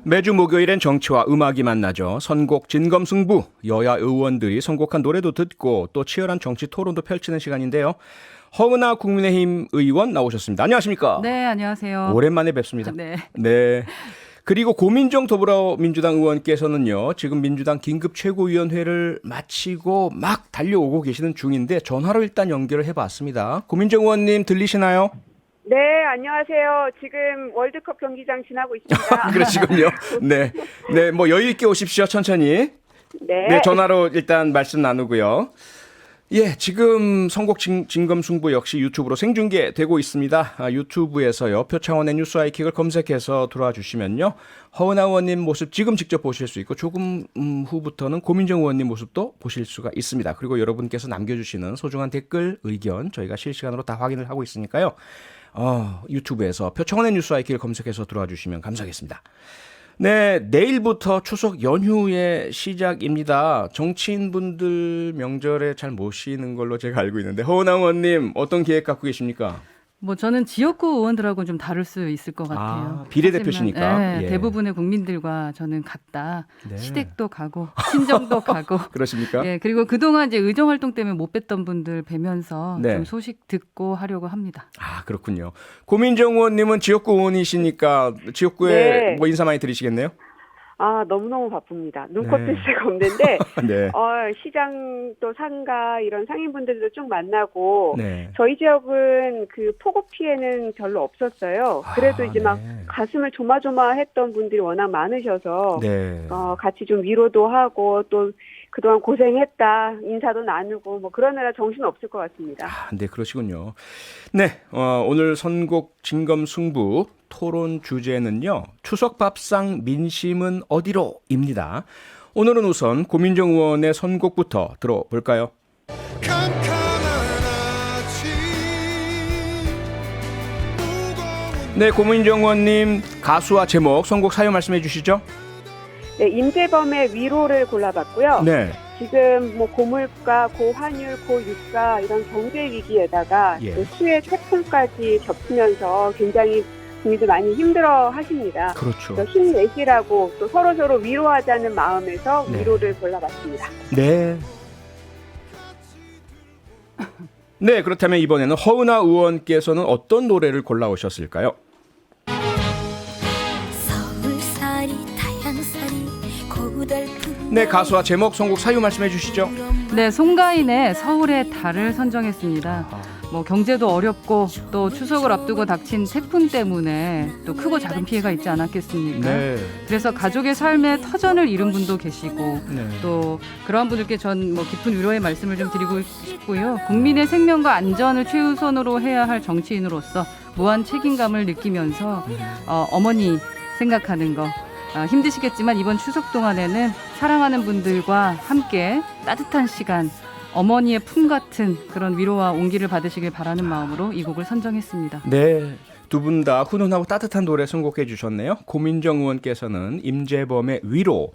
매주 목요일엔 정치와 음악이 만나죠. 선곡 진검승부, 여야 의원들이 선곡한 노래도 듣고 또 치열한 정치 토론도 펼치는 시간인데요. 허은하 국민의힘 의원 나오셨습니다. 안녕하십니까? 네, 안녕하세요. 오랜만에 뵙습니다. 네. 네. 그리고 고민정 더불어민주당 의원께서는요, 지금 민주당 긴급 최고위원회를 마치고 막 달려오고 계시는 중인데 전화로 일단 연결을 해봤습니다. 고민정 의원님 들리시나요? 네, 안녕하세요. 지금 월드컵 경기장 지나고 있습니다. 그러시군요. 네. 네, 뭐 여유 있게 오십시오. 천천히. 네. 네, 전화로 일단 말씀 나누고요. 예, 지금 선곡 진검승부 역시 유튜브로 생중계되고 있습니다. 유튜브에서요, 표창원의 뉴스 아이킥을 검색해서 들어와 주시면요, 허은하 의원님 모습 지금 직접 보실 수 있고 조금 후부터는 고민정 의원님 모습도 보실 수가 있습니다. 그리고 여러분께서 남겨주시는 소중한 댓글, 의견 저희가 실시간으로 다 확인을 하고 있으니까요. 유튜브에서 표창원의 뉴스 아이킥을 검색해서 들어와 주시면 감사하겠습니다. 네, 내일부터 추석 연휴의 시작입니다. 정치인분들 명절에 잘 모시는 걸로 제가 알고 있는데 허은하 의원님 어떤 계획 갖고 계십니까? 뭐 저는 지역구 의원들하고는 좀 다를 수 있을 것 같아요. 비례대표시니까. 네, 예. 대부분의 국민들과 저는 같다. 네. 시댁도 가고 친정도 가고. 그러십니까? 예, 그리고 그동안 이제 의정 활동 때문에 못 뵀던 분들 뵈면서 네. 좀 소식 듣고 하려고 합니다. 아, 그렇군요. 고민정 의원님은 지역구 의원이시니까 지역구에 네. 뭐 인사 많이 드리시겠네요? 너무너무 바쁩니다. 눈코 네. 뜰 새가 없는데, 네. 시장 또 상가 이런 상인분들도 쭉 만나고, 네. 저희 지역은 그 폭우 피해는 별로 없었어요. 그래도 이제 막 네. 가슴을 조마조마했던 분들이 워낙 많으셔서, 네. 같이 좀 위로도 하고, 또 그동안 고생했다, 인사도 나누고, 뭐 그러느라 정신 없을 것 같습니다. 네, 그러시군요. 네, 오늘 선곡 진검승부 토론 주제는요, 추석 밥상 민심은 어디로입니다. 오늘은 우선 고민정 의원의 선곡부터 들어볼까요? 네, 고민정 의원님 가수와 제목 선곡 사유 말씀해 주시죠. 네, 임재범의 위로를 골라봤고요. 네. 지금 뭐 고물가, 고환율, 고유가 이런 경제 위기에다가 예. 또 수해 태풍까지 겹치면서 굉장히 국민들 많이 힘들어 하십니다. 그렇죠. 그래서 힘내시라고 또 서로서로 위로하자는 마음에서 네. 위로를 골라봤습니다. 네. 네, 그렇다면 이번에는 허은하 의원께서는 어떤 노래를 골라오셨을까요? 서울살이 타양살이 고달픈 네, 가수와 제목 선곡 사유 말씀해 주시죠. 네, 송가인의 서울의 달을 선정했습니다. 뭐 경제도 어렵고 또 추석을 앞두고 닥친 태풍 때문에 또 크고 작은 피해가 있지 않았겠습니까? 네. 그래서 가족의 삶에 터전을 잃은 분도 계시고 네. 또 그러한 분들께 전 뭐 깊은 위로의 말씀을 좀 드리고 싶고요. 국민의 생명과 안전을 최우선으로 해야 할 정치인으로서 무한 책임감을 느끼면서 어머니 생각하는 거 힘드시겠지만 이번 추석 동안에는 사랑하는 분들과 함께 따뜻한 시간 어머니의 품 같은 그런 위로와 온기를 받으시길 바라는 마음으로 이 곡을 선정했습니다. 네, 두 분 다 훈훈하고 따뜻한 노래 선곡해 주셨네요. 고민정 의원께서는 임재범의 위로,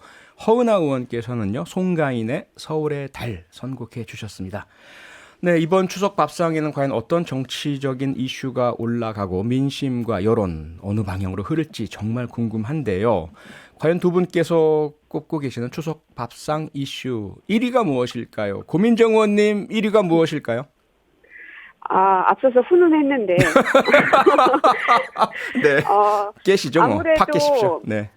허은하 의원께서는요 송가인의 서울의 달 선곡해 주셨습니다. 네, 이번 추석 밥상에는 과연 어떤 정치적인 이슈가 올라가고 민심과 여론 어느 방향으로 흐를지 정말 궁금한데요. 과연 두 분께서 꼽고 계시는 추석 밥상 이슈 1위가 무엇일까요? 고민정 의원님 1위가 무엇일까요? 앞서서 훈훈했는데. 네, 깨시죠 뭐. 아무래도 팍 깨십시오. 네.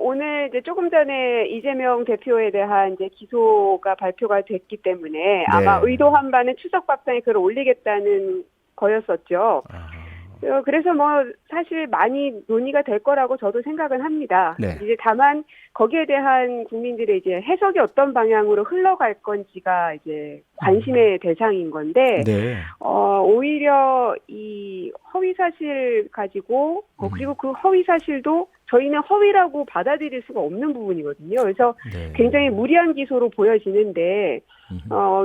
오늘 이제 조금 전에 이재명 대표에 대한 이제 기소가 발표가 됐기 때문에 아마 의도한 바는 추석 밥상에 글을 올리겠다는 거였었죠. 그래서 뭐 사실 많이 논의가 될 거라고 저도 생각은 합니다. 네. 이제 다만 거기에 대한 국민들의 이제 해석이 어떤 방향으로 흘러갈 건지가 이제 관심의 대상인 건데, 네. 오히려 이 허위 사실 가지고 그리고 그 허위 사실도 저희는 허위라고 받아들일 수가 없는 부분이거든요. 그래서 네. 굉장히 무리한 기소로 보여지는데,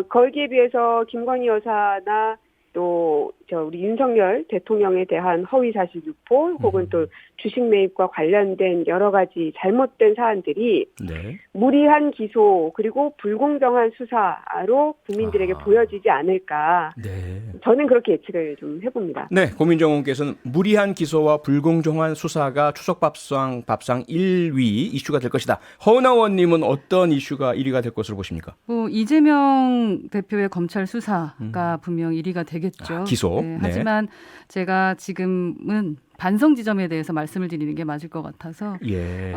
거기에 비해서 김건희 여사나 또 우리 윤석열 대통령에 대한 허위사실 유포 혹은 또 주식 매입과 관련된 여러 가지 잘못된 사안들이 네. 무리한 기소 그리고 불공정한 수사로 국민들에게 보여지지 않을까. 네. 저는 그렇게 예측을 좀 해봅니다. 네, 고민정 의원께서는 무리한 기소와 불공정한 수사가 추석밥상 1위 이슈가 될 것이다. 허은하 의원님은 어떤 이슈가 1위가 될 것으로 보십니까? 뭐 이재명 대표의 검찰 수사가 분명 1위가 되겠죠. 기소. 네, 네. 하지만 제가 지금은 반성 지점에 대해서 말씀을 드리는 게 맞을 것 같아서 예.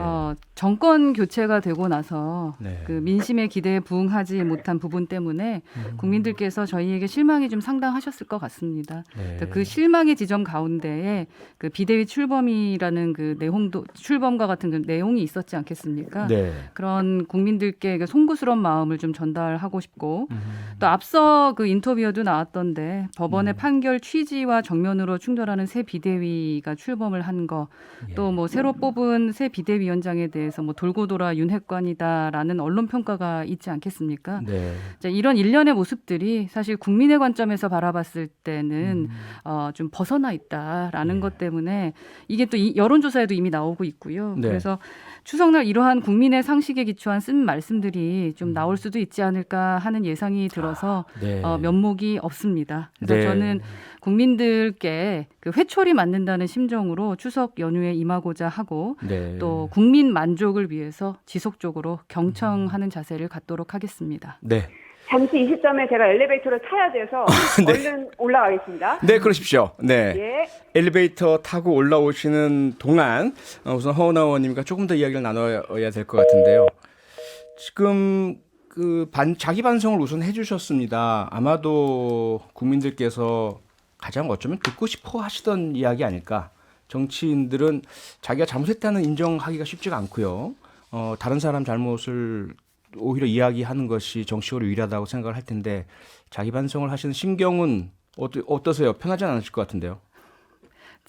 정권 교체가 되고 나서 네. 그 민심의 기대에 부응하지 못한 부분 때문에 국민들께서 저희에게 실망이 좀 상당하셨을 것 같습니다. 네. 그 실망의 지점 가운데에 그 비대위 출범이라는 그 내용도 출범과 같은 그 내용이 있었지 않겠습니까? 네. 그런 국민들께 그 송구스러운 마음을 좀 전달하고 싶고 또 앞서 그 인터뷰에도 나왔던데 법원의 판결 취지와 정면으로 충돌하는 새 비대위가 출범을 한 거 또 뭐 새로 뽑은 새 비대위원장에 대해서 뭐 돌고 돌아 윤핵관이다라는 언론 평가가 있지 않겠습니까? 네. 자, 이런 일련의 모습들이 사실 국민의 관점에서 바라봤을 때는 좀 벗어나 있다라는 것 때문에 이게 또 여론조사에도 이미 나오고 있고요. 네. 그래서 추석날 이러한 국민의 상식에 기초한 쓴 말씀들이 좀 나올 수도 있지 않을까 하는 예상이 들어서 네. 면목이 없습니다. 그래서 네. 저는 국민들께 그 회초리 맞는다는 심정으로 추석 연휴에 임하고자 하고 네. 또 국민 만족을 위해서 지속적으로 경청하는 자세를 갖도록 하겠습니다. 네. 잠시 이 시점에 제가 엘리베이터를 타야 돼서 얼른 올라가겠습니다. 네, 그러십시오. 네. 예. 엘리베이터 타고 올라오시는 동안 우선 허은하 의원님과 조금 더 이야기를 나눠야 될 것 같은데요. 지금 그 자기 반성을 우선 해주셨습니다. 아마도 국민들께서 가장 어쩌면 듣고 싶어 하시던 이야기 아닐까. 정치인들은 자기가 잘못했다는 인정하기가 쉽지가 않고요. 다른 사람 잘못을 오히려 이야기하는 것이 정치적으로 유리하다고 생각을 할 텐데 자기 반성을 하시는 심경은 어떠세요? 편하지 않으실 것 같은데요.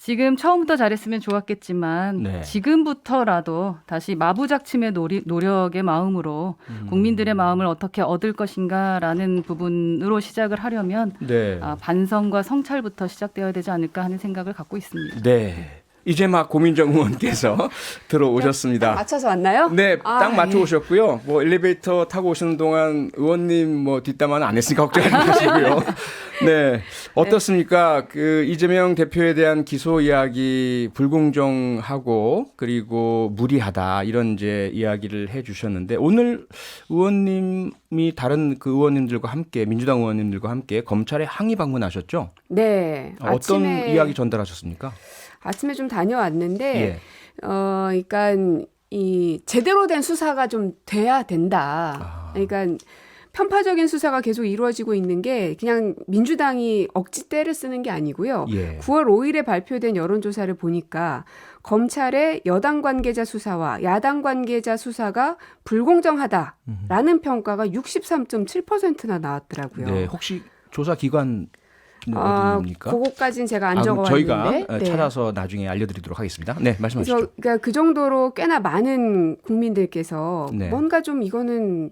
지금 처음부터 잘했으면 좋았겠지만 네. 지금부터라도 다시 마부작침의 노력의 마음으로 국민들의 마음을 어떻게 얻을 것인가라는 부분으로 시작을 하려면 네. 반성과 성찰부터 시작되어야 되지 않을까 하는 생각을 갖고 있습니다. 네. 이제 막 고민정 의원께서 들어오셨습니다. 맞춰서 왔나요? 네, 딱 예. 맞춰 오셨고요. 뭐 엘리베이터 타고 오시는 동안 의원님 뭐 뒷담화는 안 했으니까 걱정하지 마시고요. 네, 어떻습니까? 그 이재명 대표에 대한 기소 이야기 불공정하고 그리고 무리하다 이런 이제 이야기를 해주셨는데 오늘 의원님이 다른 그 의원님들과 함께 민주당 의원님들과 함께 검찰에 항의 방문하셨죠? 네. 어떤 이야기 전달하셨습니까? 아침에 좀 다녀왔는데, 예. 그러니까 이 제대로 된 수사가 좀 돼야 된다. 그러니까 편파적인 수사가 계속 이루어지고 있는 게 그냥 민주당이 억지 때를 쓰는 게 아니고요. 예. 9월 5일에 발표된 여론조사를 보니까 검찰의 여당 관계자 수사와 야당 관계자 수사가 불공정하다라는 평가가 63.7%나 나왔더라고요. 네, 혹시 조사 기관 어디입니까? 그거까지는 제가 안 적어왔는데 저희가 네. 찾아서 나중에 알려드리도록 하겠습니다. 네, 말씀하시죠. 그래서 그러니까 그 정도로 꽤나 많은 국민들께서 네. 뭔가 좀 이거는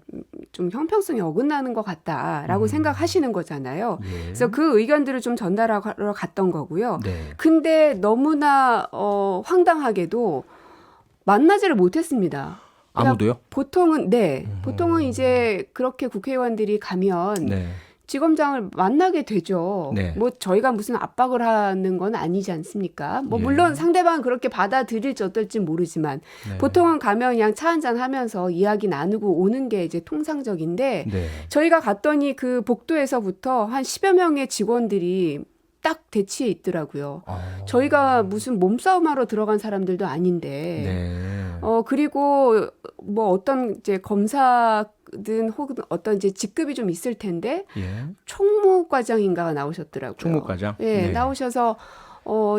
좀 형평성이 어긋나는 것 같다라고 생각하시는 거잖아요. 예. 그래서 그 의견들을 좀 전달하러 갔던 거고요. 네. 근데 너무나 황당하게도 만나지를 못했습니다. 그러니까 아무도요? 보통은 이제 그렇게 국회의원들이 가면 네. 지검장을 만나게 되죠. 네. 뭐 저희가 무슨 압박을 하는 건 아니지 않습니까? 뭐 예. 물론 상대방은 그렇게 받아들일지 어떨지 모르지만 네. 보통은 가면 그냥 차 한잔 하면서 이야기 나누고 오는 게 이제 통상적인데 네. 저희가 갔더니 그 복도에서부터 한 10여 명의 직원들이 딱 대치해 있더라고요. 저희가 무슨 몸싸움하러 들어간 사람들도 아닌데. 네. 그리고 뭐 어떤 이제 검사든 혹은 어떤 이제 직급이 좀 있을 텐데 예. 총무과장인가가 나오셨더라고요. 총무과장? 예, 네. 나오셔서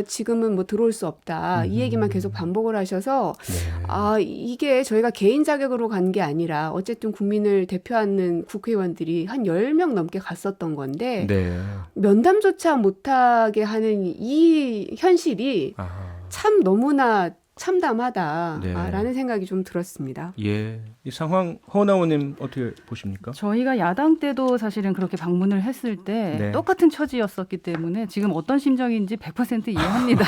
지금은 뭐 들어올 수 없다. 이 얘기만 계속 반복을 하셔서 네. 이게 저희가 개인 자격으로 간 게 아니라 어쨌든 국민을 대표하는 국회의원들이 한 10명 넘게 갔었던 건데 네. 면담조차 못하게 하는 이 현실이 아하. 참 너무나 참담하다라는 네. 생각이 좀 들었습니다. 예. 이 상황 허나우님 어떻게 보십니까? 저희가 야당 때도 사실은 그렇게 방문을 했을 때 네. 똑같은 처지였었기 때문에 지금 어떤 심정인지 100% 이해합니다.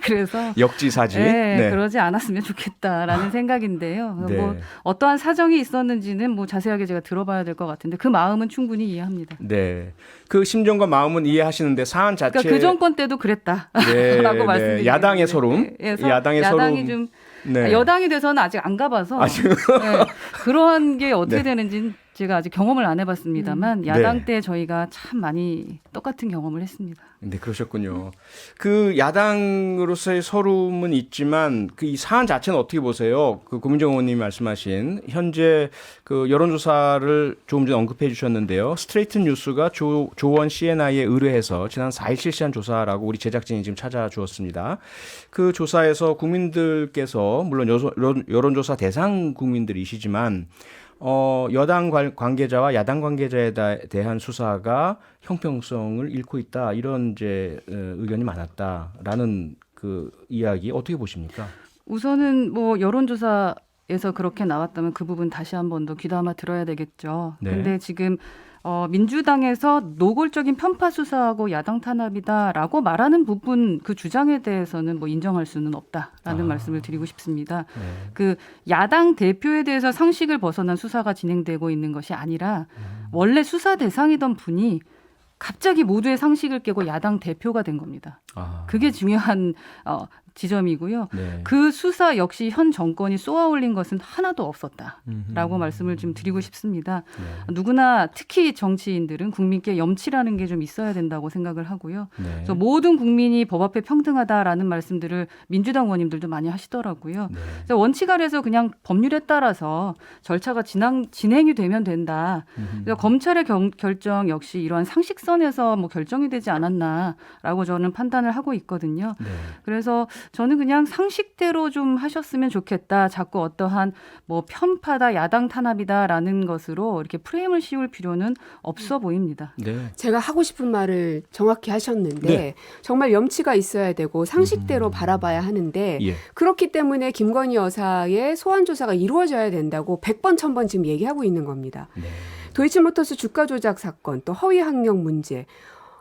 그래서 역지사지. 네, 그러지 않았으면 좋겠다라는 생각인데요. 네. 뭐 어떠한 사정이 있었는지는 뭐 자세하게 제가 들어봐야 될 것 같은데 그 마음은 충분히 이해합니다. 네. 그 심정과 마음은 이해하시는데 사안 자체 그러니까 그 정권 때도 그랬다라고 네, 말씀드리는 야당의 소름. 야당의 야당이 소름. 좀 네. 여당이 돼서는 아직 안 가봐서 아직 네, 그런 게 어떻게 네. 되는지는 제가 아직 경험을 안 해봤습니다만 야당 네. 때 저희가 참 많이 똑같은 경험을 했습니다. 네, 그러셨군요. 그 야당으로서의 서름은 있지만 그 이 사안 자체는 어떻게 보세요? 그 고민정 의원님이 말씀하신 현재 그 여론조사를 조금 전에 언급해 주셨는데요. 스트레이트 뉴스가 조원 CNI에 의뢰해서 지난 4일 실시한 조사라고 우리 제작진이 지금 찾아주었습니다. 그 조사에서 국민들께서 물론 여론조사 대상 국민들이시지만 여당 관계자와 야당 관계자에 대한 수사가 형평성을 잃고 있다 이런 이제 의견이 많았다라는 그 이야기 어떻게 보십니까? 우선은 뭐 여론조사에서 그렇게 나왔다면 그 부분 다시 한 번 더 귀담아 들어야 되겠죠. 네. 근데 지금 민주당에서 노골적인 편파 수사하고 야당 탄압이다라고 말하는 부분 그 주장에 대해서는 뭐 인정할 수는 없다라는 말씀을 드리고 싶습니다. 네. 그 야당 대표에 대해서 상식을 벗어난 수사가 진행되고 있는 것이 아니라 원래 수사 대상이던 분이 갑자기 모두의 상식을 깨고 야당 대표가 된 겁니다. 그게 중요한 지점이고요. 네. 그 수사 역시 현 정권이 쏘아올린 것은 하나도 없었다라고 말씀을 좀 드리고 싶습니다. 네. 누구나 특히 정치인들은 국민께 염치라는 게 좀 있어야 된다고 생각을 하고요. 네. 그래서 모든 국민이 법 앞에 평등하다라는 말씀들을 민주당 의원님들도 많이 하시더라고요. 네. 그래서 원칙 아래서 그냥 법률에 따라서 절차가 진행이 되면 된다. 그래서 검찰의 결정 역시 이러한 상식선에서 뭐 결정이 되지 않았나라고 저는 판단을 하고 있거든요. 네. 그래서 저는 그냥 상식대로 좀 하셨으면 좋겠다. 자꾸 어떠한 뭐 편파다, 야당 탄압이다라는 것으로 이렇게 프레임을 씌울 필요는 없어 보입니다. 네. 제가 하고 싶은 말을 정확히 하셨는데 네. 정말 염치가 있어야 되고 상식대로 바라봐야 하는데 예. 그렇기 때문에 김건희 여사의 소환 조사가 이루어져야 된다고 100번 1000번 지금 얘기하고 있는 겁니다. 네. 도이치모터스 주가 조작 사건 또 허위 학력 문제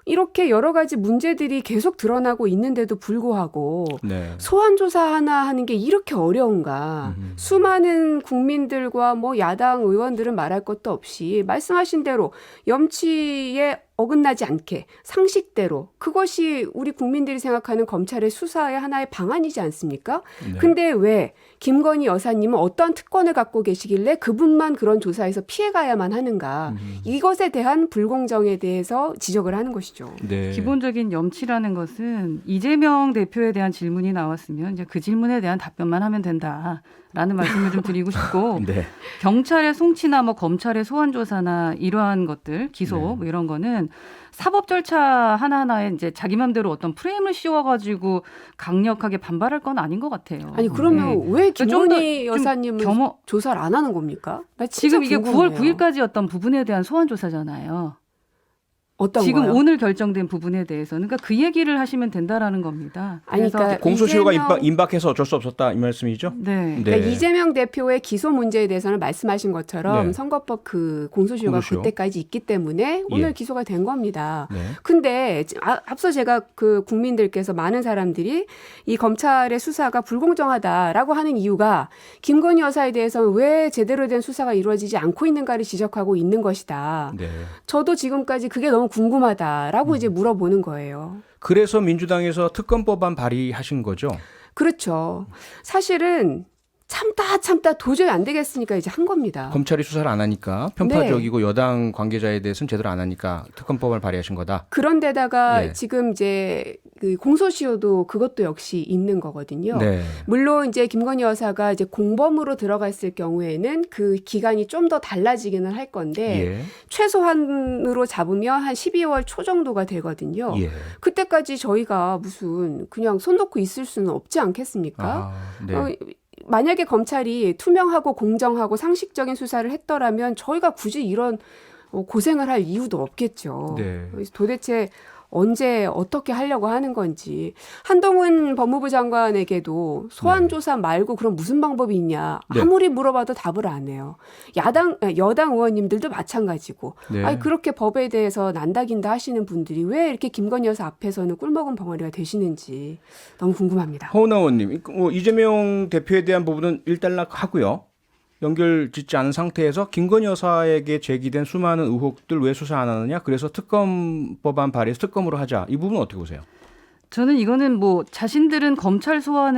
이렇게 여러 가지 문제들이 계속 드러나고 있는데도 불구하고 네. 소환 조사 하나 하는 게 이렇게 어려운가? 수많은 국민들과 뭐 야당 의원들은 말할 것도 없이 말씀하신 대로 염치에 어긋나지 않게 상식대로 그것이 우리 국민들이 생각하는 검찰의 수사의 하나의 방안이지 않습니까? 네. 근데 왜 김건희 여사님은 어떤 특권을 갖고 계시길래 그분만 그런 조사에서 피해가야만 하는가? 이것에 대한 불공정에 대해서 지적을 하는 것이죠. 네. 기본적인 염치라는 것은 이재명 대표에 대한 질문이 나왔으면 이제 그 질문에 대한 답변만 하면 된다라는 말씀을 좀 드리고 싶고 네. 경찰의 송치나 뭐 검찰의 소환 조사나 이러한 것들 기소 네. 뭐 이런 거는 사법 절차 하나하나에 이제 자기 맘대로 어떤 프레임을 씌워가지고 강력하게 반발할 건 아닌 것 같아요. 아니 그러면 네. 왜 좀 김건희 더 여사님은 조사를 안 하는 겁니까? 나 진짜 지금 이게 궁금해요. 9월 9일까지였던 부분에 대한 소환 조사잖아요. 어떤 지금 거요? 오늘 결정된 부분에 대해서는 그러니까 그 얘기를 하시면 된다라는 겁니다. 아니, 그래서 그러니까 공소시효가 이재명- 임박해서 어쩔 수 없었다 이 말씀이죠? 네. 네. 그러니까 이재명 대표의 기소 문제에 대해서는 말씀하신 것처럼 네. 선거법 그 공소시효가 공소시효. 그때까지 있기 때문에 오늘 예. 기소가 된 겁니다. 네. 근데 앞서 제가 그 국민들께서 많은 사람들이 이 검찰의 수사가 불공정하다라고 하는 이유가 김건희 여사에 대해서는 왜 제대로 된 수사가 이루어지지 않고 있는가를 지적하고 있는 것이다. 네. 저도 지금까지 그게 너무 궁금하다라고 이제 물어보는 거예요. 그래서 민주당에서 특검법안 발의하신 거죠? 그렇죠. 사실은 참다 도저히 안 되겠으니까 이제 한 겁니다. 검찰이 수사를 안 하니까 편파적이고 여당 관계자에 대해서는 제대로 안 하니까 특검법을 발의하신 거다. 그런데다가 예. 지금 이제 그 공소시효도 그것도 역시 있는 거거든요. 네. 물론 이제 김건희 여사가 이제 공범으로 들어갔을 경우에는 그 기간이 좀 더 달라지기는 할 건데 예. 최소한으로 잡으면 한 12월 초 정도가 되거든요. 예. 그때까지 저희가 무슨 그냥 손 놓고 있을 수는 없지 않겠습니까? 아, 네. 만약에 검찰이 투명하고 공정하고 상식적인 수사를 했더라면 저희가 굳이 이런 고생을 할 이유도 없겠죠. 네. 그래서 도대체 언제 어떻게 하려고 하는 건지. 한동훈 법무부 장관에게도 소환 조사 말고 그럼 무슨 방법이 있냐. 네. 아무리 물어봐도 답을 안 해요. 여당 의원님들도 마찬가지고. 네. 아니 그렇게 법에 대해서 난다긴다 하시는 분들이 왜 이렇게 김건희 여사 앞에서는 꿀먹은 벙어리가 되시는지 너무 궁금합니다. 허은하 의원님, 이재명 대표에 대한 부분은 일단락하고요. 연결 짓지 않은 상태에서 김건희 여사에게 제기된 수많은 의혹들 왜 수사 안 하느냐. 그래서 특검 법안 발의해서 특검으로 하자. 이 부분은 어떻게 보세요? 저는 이거는 뭐 자신들은 검찰 소환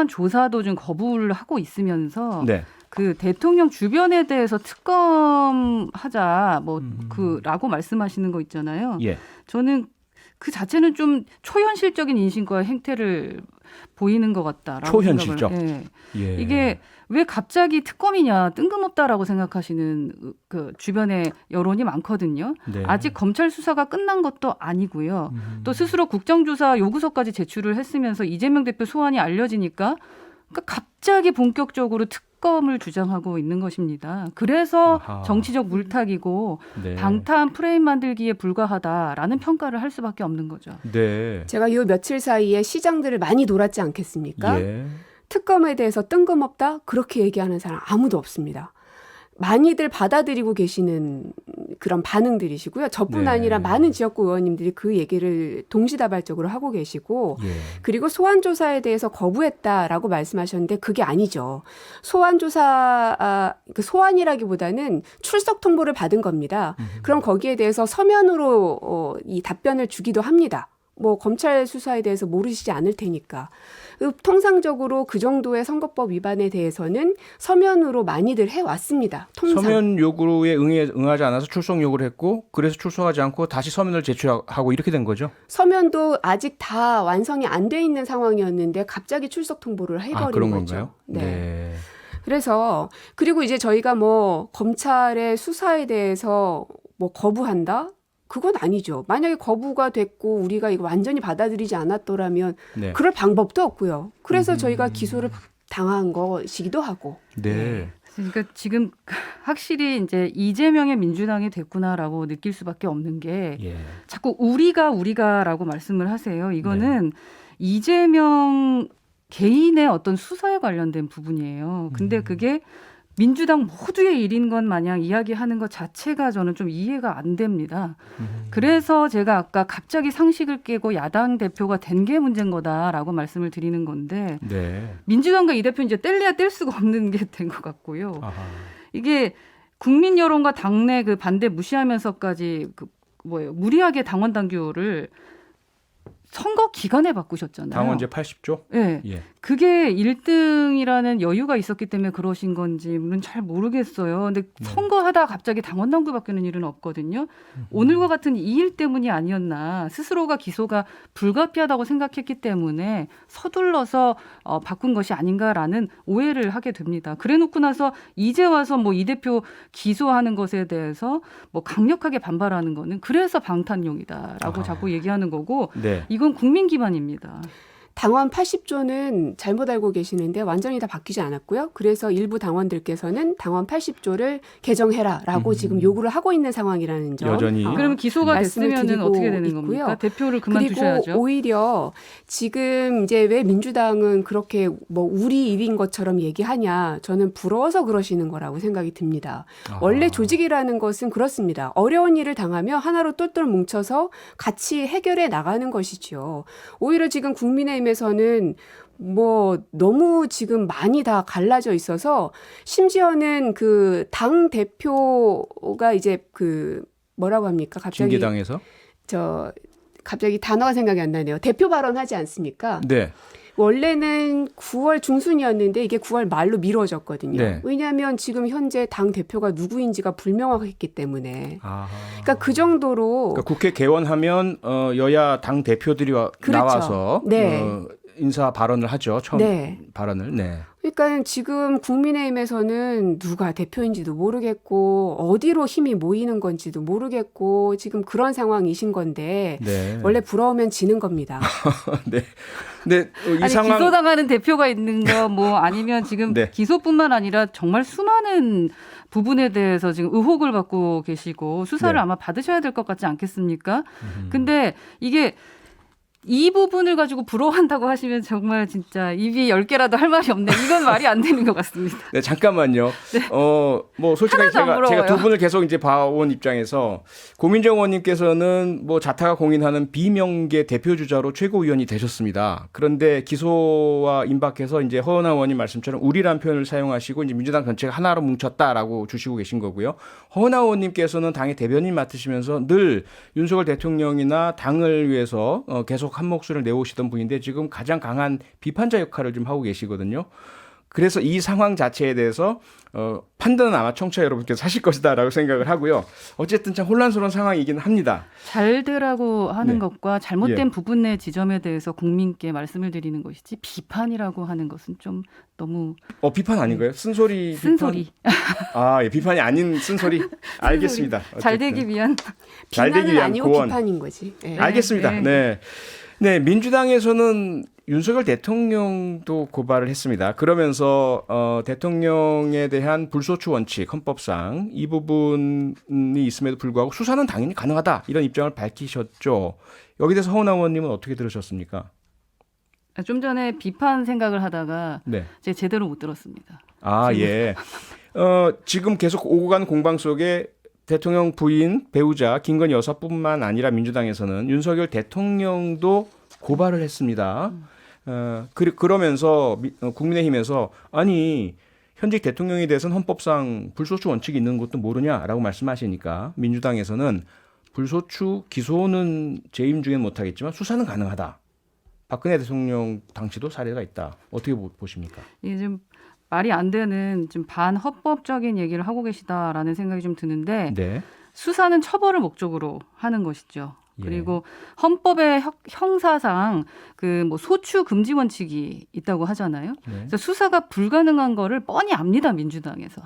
조사도 좀 거부를 하고 있으면서 네. 그 대통령 주변에 대해서 특검하자 라고 말씀하시는 거 있잖아요. 예. 저는 그 자체는 좀 초현실적인 인식과 행태를 보이는 것 같다라고 초현실적. 생각을, 예. 이게 왜 갑자기 특검이냐 뜬금없다라고 생각하시는 그 주변에 여론이 많거든요. 네. 아직 검찰 수사가 끝난 것도 아니고요. 또 스스로 국정조사 요구서까지 제출을 했으면서 이재명 대표 소환이 알려지니까 그러니까 갑자기 본격적으로 특검을 주장하고 있는 것입니다. 그래서 아하. 정치적 물타기고 네. 방탄 프레임 만들기에 불과하다라는 평가를 할 수밖에 없는 거죠. 네. 제가 요 며칠 사이에 시장들을 많이 돌았지 않겠습니까? 예. 특검에 대해서 뜬금없다? 그렇게 얘기하는 사람 아무도 없습니다. 많이들 받아들이고 계시는 그런 반응들이시고요. 저뿐 네. 아니라 많은 지역구 의원님들이 그 얘기를 동시다발적으로 하고 계시고 예. 그리고 소환조사에 대해서 거부했다라고 말씀하셨는데 그게 아니죠. 그 소환이라기보다는 출석 통보를 받은 겁니다. 그럼 거기에 대해서 서면으로 이 답변을 주기도 합니다. 뭐 검찰 수사에 대해서 모르시지 않을 테니까. 통상적으로 그 정도의 선거법 위반에 대해서는 서면으로 많이들 해왔습니다. 통상. 서면 요구에 응하지 않아서 출석 요구를 했고 그래서 출석하지 않고 다시 서면을 제출하고 이렇게 된 거죠. 서면도 아직 다 완성이 안 돼 있는 상황이었는데 갑자기 출석 통보를 해버린 그런 거죠. 건가요? 네. 그래서 그리고 이제 저희가 뭐 검찰의 수사에 대해서 뭐 거부한다? 그건 아니죠. 만약에 거부가 됐고 우리가 이거 완전히 받아들이지 않았더라면 네. 그럴 방법도 없고요. 그래서 저희가 기소를 당한 것이기도 하고. 네. 그러니까 지금 확실히 이제 이재명의 민주당이 됐구나라고 느낄 수밖에 없는 게 예. 자꾸 우리가라고 말씀을 하세요. 이거는 이재명 개인의 어떤 수사에 관련된 부분이에요. 근데 그게 민주당 모두의 일인 것 마냥 이야기하는 것 자체가 저는 좀 이해가 안 됩니다. 그래서 제가 아까 갑자기 상식을 깨고 야당 대표가 된 게 문제인 거다라고 말씀을 드리는 건데 네. 민주당과 이 대표 이제 뗄래야 뗄 수가 없는 게 된 것 같고요. 아하. 이게 국민 여론과 당내 그 반대 무시하면서까지 무리하게 당원 당규를 선거 기간에 바꾸셨잖아요. 당원제 80조? 네. 예. 그게 1등이라는 여유가 있었기 때문에 그러신 건지는 잘 모르겠어요. 근데 선거하다가 갑자기 당원 당규 바뀌는 일은 없거든요. 오늘과 같은 이 일 때문이 아니었나. 스스로가 기소가 불가피하다고 생각했기 때문에 서둘러서 바꾼 것이 아닌가라는 오해를 하게 됩니다. 그래놓고 나서 이제 와서 뭐 이 대표 기소하는 것에 대해서 뭐 강력하게 반발하는 거는 그래서 방탄용이다라고 자꾸 얘기하는 거고 네. 이건 국민 기반입니다. 당원 80조는 잘못 알고 계시는데 완전히 다 바뀌지 않았고요. 그래서 일부 당원들께서는 당원 80조를 개정해라라고 지금 요구를 하고 있는 상황이라는 점. 여전히. 그러면 기소가 말씀을 됐으면 드리고 어떻게 되는 있고요. 겁니까? 대표를 그만두셔야죠. 그리고 오히려 지금 이제 왜 민주당은 그렇게 뭐 우리 일인 것처럼 얘기하냐. 저는 부러워서 그러시는 거라고 생각이 듭니다. 원래 조직이라는 것은 그렇습니다. 어려운 일을 당하면 하나로 똘똘 뭉쳐서 같이 해결해 나가는 것이죠. 오히려 지금 국민의힘에서는 뭐 너무 지금 많이 다 갈라져 있어서 심지어는 그 당 대표가 이제 그 뭐라고 합니까? 갑자기 징계당에서? 갑자기 단어가 생각이 안 나네요. 대표 발언하지 않습니까? 네. 원래는 9월 중순이었는데 이게 9월 말로 미뤄졌거든요. 네. 왜냐하면 지금 현재 당 대표가 누구인지가 불명확했기 때문에. 아하. 그러니까 그 정도로 그러니까 국회 개원하면 여야 당 대표들이 그렇죠. 나와서 네. 인사 발언을 하죠. 처음 네. 발언을. 네. 그러니까 지금 국민의힘에서는 누가 대표인지도 모르겠고 어디로 힘이 모이는 건지도 모르겠고 지금 그런 상황이신 건데 네. 원래 부러우면 지는 겁니다. 네. 네. 이 아니, 상황 기소당하는 대표가 있는 거 뭐 아니면 지금 네. 기소뿐만 아니라 정말 수많은 부분에 대해서 지금 의혹을 받고 계시고 수사를 네. 아마 받으셔야 될 것 같지 않겠습니까? 근데 이게 이 부분을 가지고 부러워한다고 하시면 정말 진짜 입이 10개라도 할 말이 없네. 이건 말이 안 되는 것 같습니다. 네, 잠깐만요. 뭐 솔직하게 하나도 안 제가 두 부러워요. 분을 계속 이제 봐온 입장에서 고민정 의원님께서는 뭐 자타가 공인하는 비명계 대표 주자로 최고위원이 되셨습니다. 그런데 기소와 임박해서 이제 허은하 의원님 말씀처럼 우리란 표현을 사용하시고 이제 민주당 전체가 하나로 뭉쳤다라고 주시고 계신 거고요. 허은하 의원님께서는 당의 대변인 맡으시면서 늘 윤석열 대통령이나 당을 위해서 계속 한 목소리를 내오시던 분인데 지금 가장 강한 비판자 역할을 좀 하고 계시거든요. 그래서 이 상황 자체에 대해서 판단은 아마 청취자 여러분께서 하실 것이다라고 생각을 하고요. 어쨌든 참 혼란스러운 상황이긴 합니다. 잘 되라고 하는 네. 것과 잘못된 예. 부분의 지점에 대해서 국민께 말씀을 드리는 것이지 비판이라고 하는 것은 좀 너무 비판 아닌가요? 쓴소리. 쓴소리. 예, 비판이 아닌 쓴소리. 알겠습니다. 잘 어쨌든. 되기 위한 잘 되기 비난은 위한 아니고 고언. 비판인 거지. 네. 알겠습니다. 네. 네. 네, 민주당에서는 윤석열 대통령도 고발을 했습니다. 그러면서 대통령에 대한 불소추 원칙 헌법상 이 부분이 있음에도 불구하고 수사는 당연히 가능하다 이런 입장을 밝히셨죠. 여기 대해서 허은하 의원님은 어떻게 들으셨습니까? 좀 전에 비판 생각을 하다가 네. 제가 제대로 못 들었습니다. 아, 예. 지금 계속 오고 가는 공방 속에 대통령 부인, 배우자 김건희 여사뿐만 아니라 민주당에서는 윤석열 대통령도 고발을 했습니다. 그러면서 국민의힘에서 아니 현직 대통령에 대해서는 헌법상 불소추 원칙이 있는 것도 모르냐라고 말씀하시니까 민주당에서는 불소추 기소는 재임 중엔 못하겠지만 수사는 가능하다. 박근혜 대통령 당시도 사례가 있다. 어떻게 보십니까? 이게 좀 말이 안 되는 좀 반헌법적인 얘기를 하고 계시다라는 생각이 좀 드는데 네. 수사는 처벌을 목적으로 하는 것이죠. 예. 그리고 헌법의 형사상 그 뭐 소추 금지 원칙이 있다고 하잖아요. 네. 그래서 수사가 불가능한 거를 뻔히 압니다, 민주당에서.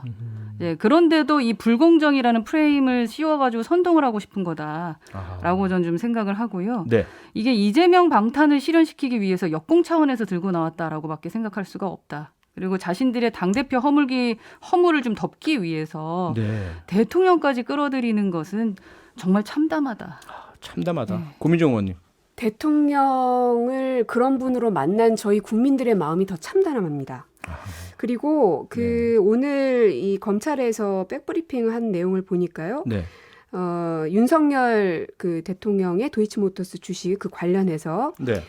예, 그런데도 이 불공정이라는 프레임을 씌워가지고 선동을 하고 싶은 거다라고 전 좀 생각을 하고요. 네. 이게 이재명 방탄을 실현시키기 위해서 역공 차원에서 들고 나왔다라고밖에 생각할 수가 없다. 그리고 자신들의 당대표 허물을 좀 덮기 위해서 네. 대통령까지 끌어들이는 것은 정말 참담하다. 참담하다. 네. 고민정 의원님. 대통령을 그런 분으로 만난 저희 국민들의 마음이 더 참담합니다. 그리고 오늘 이 검찰에서 백브리핑 한 내용을 보니까요. 네. 윤석열 그 대통령의 도이치모터스 주식 그 관련해서 네.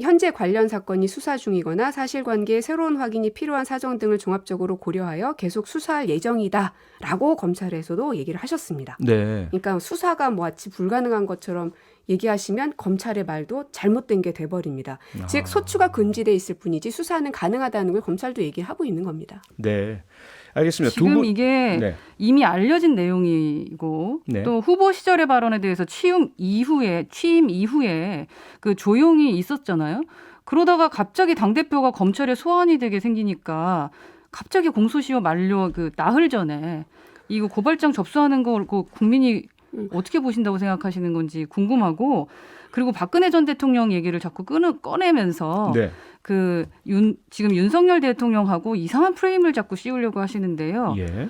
현재 관련 사건이 수사 중이거나 사실관계의 새로운 확인이 필요한 사정 등을 종합적으로 고려하여 계속 수사할 예정이다라고 검찰에서도 얘기를 하셨습니다. 네. 그러니까 수사가 마치 불가능한 것처럼 얘기하시면 검찰의 말도 잘못된 게 돼버립니다. 즉 소추가 금지돼 있을 뿐이지 수사는 가능하다는 걸 검찰도 얘기하고 있는 겁니다. 네. 알겠습니다. 지금 이게 네. 이미 알려진 내용이고 네. 또 후보 시절의 발언에 대해서 취임 이후에 그 조용히 있었잖아요. 그러다가 갑자기 당대표가 검찰에 소환이 되게 생기니까 갑자기 공소시효 만료 나흘 전에 이거 고발장 접수하는 거 국민이 어떻게 보신다고 생각하시는 건지 궁금하고 그리고 박근혜 전 대통령 얘기를 자꾸 꺼내면서 네. 지금 윤석열 대통령하고 이상한 프레임을 자꾸 씌우려고 하시는데요. 예.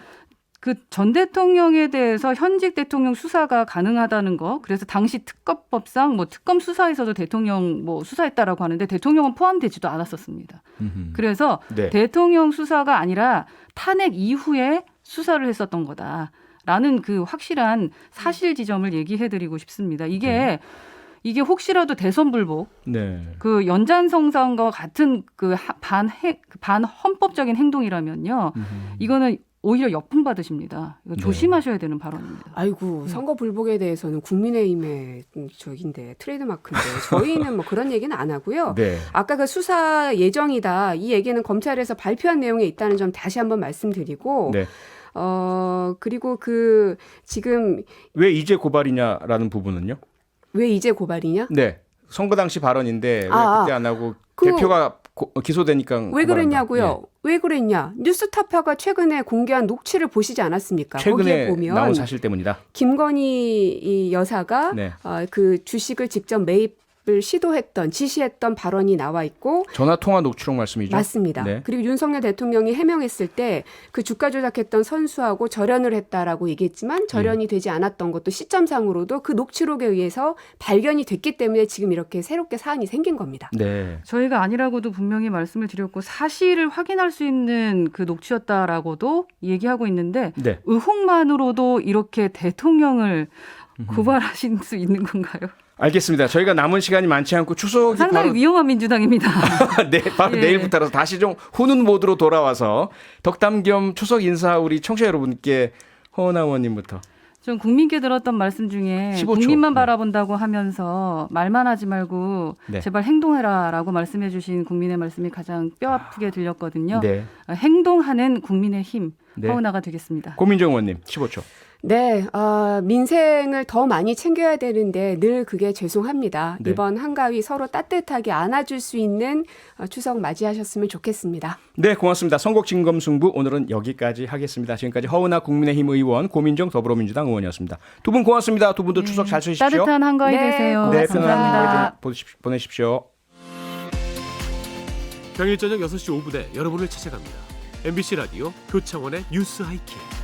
그 전 대통령에 대해서 현직 대통령 수사가 가능하다는 거. 그래서 당시 특검법상 특검 수사에서도 대통령 수사했다라고 하는데 대통령은 포함되지도 않았었습니다. 그래서 네. 대통령 수사가 아니라 탄핵 이후에 수사를 했었던 거다라는 그 확실한 사실 지점을 얘기해드리고 싶습니다. 이게 혹시라도 대선 불복, 네. 그 연장선상과 같은 반헌법적인 행동이라면요, 이거는 오히려 역풍 받으십니다. 이거 조심하셔야 되는 발언입니다. 아이고 선거 불복에 대해서는 국민의힘의 트레이드마크인데 저희는 그런 얘기는 안 하고요. 네. 아까 그 수사 예정이다 이 얘기는 검찰에서 발표한 내용에 있다는 점 다시 한번 말씀드리고. 네. 그리고 지금 왜 이제 고발이냐라는 부분은요? 왜 이제 고발이냐? 네. 선거 당시 발언인데 왜 아, 그때 안 하고 그- 대표가 기소되니까 왜 그만한다. 그랬냐고요? 예. 왜 그랬냐? 뉴스타파가 최근에 공개한 녹취를 보시지 않았습니까? 거기에 최근에 보면 나온 사실 때문이다. 김건희 이 여사가 네. 그 주식을 직접 매입을 지시했던 발언이 나와 있고 전화 통화 녹취록 말씀이죠? 맞습니다. 네. 그리고 윤석열 대통령이 해명했을 때 그 주가 조작했던 선수하고 절연을 했다라고 얘기했지만 절연이 되지 않았던 것도 시점상으로도 그 녹취록에 의해서 발견이 됐기 때문에 지금 이렇게 새롭게 사안이 생긴 겁니다. 네. 저희가 아니라고도 분명히 말씀을 드렸고 사실을 확인할 수 있는 그 녹취였다라고도 얘기하고 있는데 네. 의혹만으로도 이렇게 대통령을 고발하실 수 있는 건가요? 알겠습니다. 저희가 남은 시간이 많지 않고 추석이 상당히 바로 위험한 민주당입니다. 네, 바로 예. 내일부터라서 다시 좀 후는 모드로 돌아와서 덕담 겸 추석 인사 우리 청취자 여러분께 허은하 의원님부터. 좀 국민께 들었던 말씀 중에 15초. 국민만 네. 바라본다고 하면서 말만 하지 말고 네. 제발 행동해라라고 말씀해 주신 국민의 말씀이 가장 뼈아프게 들렸거든요. 네. 행동하는 국민의 힘 네. 허은하가 되겠습니다. 고민정 의원님 15초. 네, 민생을 더 많이 챙겨야 되는데 늘 그게 죄송합니다. 네. 이번 한가위 서로 따뜻하게 안아줄 수 있는 추석 맞이하셨으면 좋겠습니다. 네, 고맙습니다. 선곡 진검승부 오늘은 여기까지 하겠습니다. 지금까지 허은하 국민의힘 의원, 고민정 더불어민주당 의원이었습니다. 두 분 고맙습니다. 두 분도 추석 잘 쓰십시오. 따뜻한 한가위 네, 되세요. 네, 고맙습니다. 편안한 한가위 보내십시오. 평일 저녁 6시 5분에 여러분을 찾아갑니다. MBC 라디오 표창원의 뉴스 하이킥.